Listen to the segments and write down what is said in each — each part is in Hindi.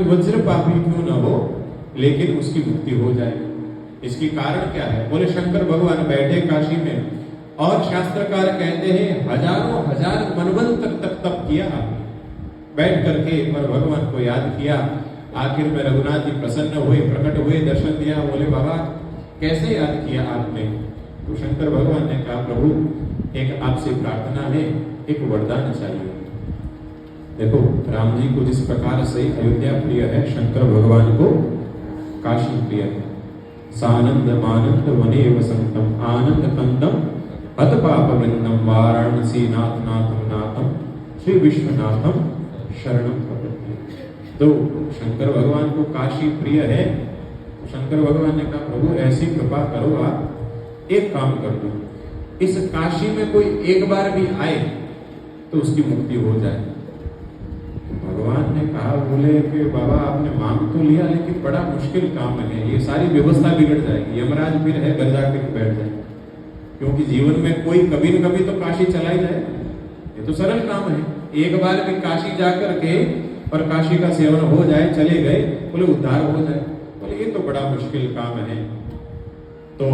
कोई वज्र पापी क्यों न हो, लेकिन उसकी मुक्ति हो जाए। इसकी कारण क्या है? बोले शंकर भगवान बैठे काशी में और शास्त्रकार कहते हैं हजारों हजार मनवंतर तक तप किया बैठ करके और भगवान को याद किया। आखिर में रघुनाथ जी प्रसन्न हुए, प्रकट हुए, दर्शन दिया। बोले बाबा कैसे याद किया आपने? तो शंकर भगवान ने कहा प्रभु एक आपसे प्रार्थना है, एक वरदान चाहिए। देखो राम जी को जिस प्रकार से अयोध्या प्रिय है, शंकर भगवान को काशी प्रिय है। सानंद मानंद वने वसंतम आनंद कंदम हत पाप वृंदम वाराणसी नाथ नाथम नाथम श्री विश्वनाथम शरणम प्रपद्ये। तो शंकर भगवान को काशी प्रिय है। शंकर भगवान ने कहा प्रभु ऐसी कृपा करो, आप एक काम कर दो, इस काशी में कोई एक बार भी आए तो उसकी मुक्ति हो जाए। भगवान ने कहा, बोले कि बाबा आपने मांग तो लिया लेकिन बड़ा मुश्किल काम है, ये सारी व्यवस्था बिगड़ जाएगी, यमराज फिर है घर जाके बैठ जाए। क्योंकि जीवन में कोई कभी न कभी तो काशी चला ही जाए, ये तो सरल काम है। एक बार भी काशी जाकर के और काशी का सेवन हो जाए, चले गए, बोले उद्धार हो जाए। बोले ये तो बड़ा मुश्किल काम है। तो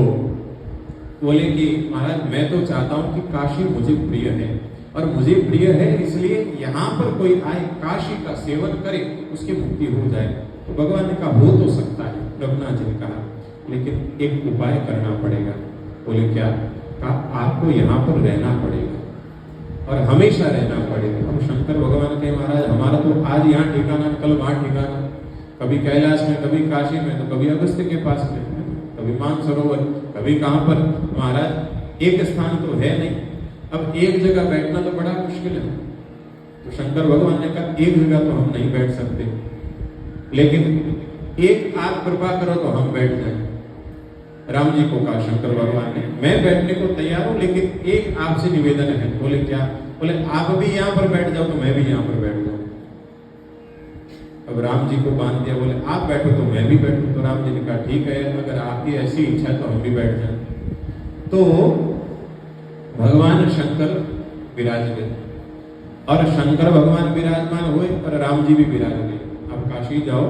बोले कि महाराज मैं तो चाहता हूं कि काशी मुझे प्रिय है, और मुझे प्रिय है इसलिए यहाँ पर कोई आए काशी का सेवन करे उसकी मुक्ति हो जाए। तो भगवान ने कहा हो तो सकता है। रघुनाथ जी ने कहा लेकिन एक उपाय करना पड़ेगा। बोले क्या? कहा आपको यहाँ पर रहना पड़ेगा और हमेशा रहना पड़ेगा। हम शंकर भगवान के महाराज हमारा तो आज यहाँ ठिकाना, कल वहां ठिकाना, कभी कैलाश में, कभी काशी में, तो कभी अगस्त्य के पास में, कभी मानसरोवर, कभी कहां पर। महाराज एक स्थान तो है नहीं, अब एक जगह बैठना तो बड़ा मुश्किल है। तो शंकर भगवान ने कहा एक जगह तो हम नहीं बैठ सकते, लेकिन एक आप कृपा करो तो हम बैठ जाए। राम जी को कहा शंकर भगवान ने, मैं बैठने को तैयार हूं लेकिन एक आपसे निवेदन है। बोले क्या? बोले आप भी यहां पर बैठ जाओ तो मैं भी यहां पर बैठ जाऊं। अब राम जी को बांध दिया, बोले आप बैठो तो मैं भी बैठूं। तो राम जी ने कहा ठीक है, अगर आपकी ऐसी इच्छा है तो हम भी बैठ जाए। तो भगवान शंकर विराज गए और शंकर भगवान विराजमान हुए और राम जी भी विराज गए। अब काशी जाओ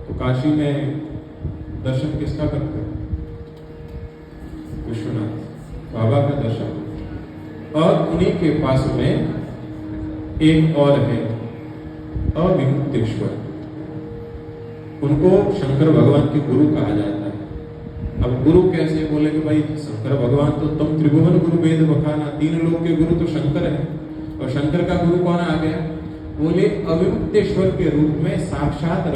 तो काशी में दर्शन किसका करते हो? विश्वनाथ बाबा का दर्शन। और उन्हीं के पास में एक और है अविमुक्तेश्वर, उनको शंकर भगवान के गुरु कहा जाता है। अब गुरु कैसे? बोले कि भाई शंकर भगवान तो तुम त्रिभुवन गुरु वेद बखाना, तीन लोग के गुरु तो शंकर है, और शंकर का गुरु कौन आ गया? बोले अविमुक्तेश्वर के रूप में साक्षात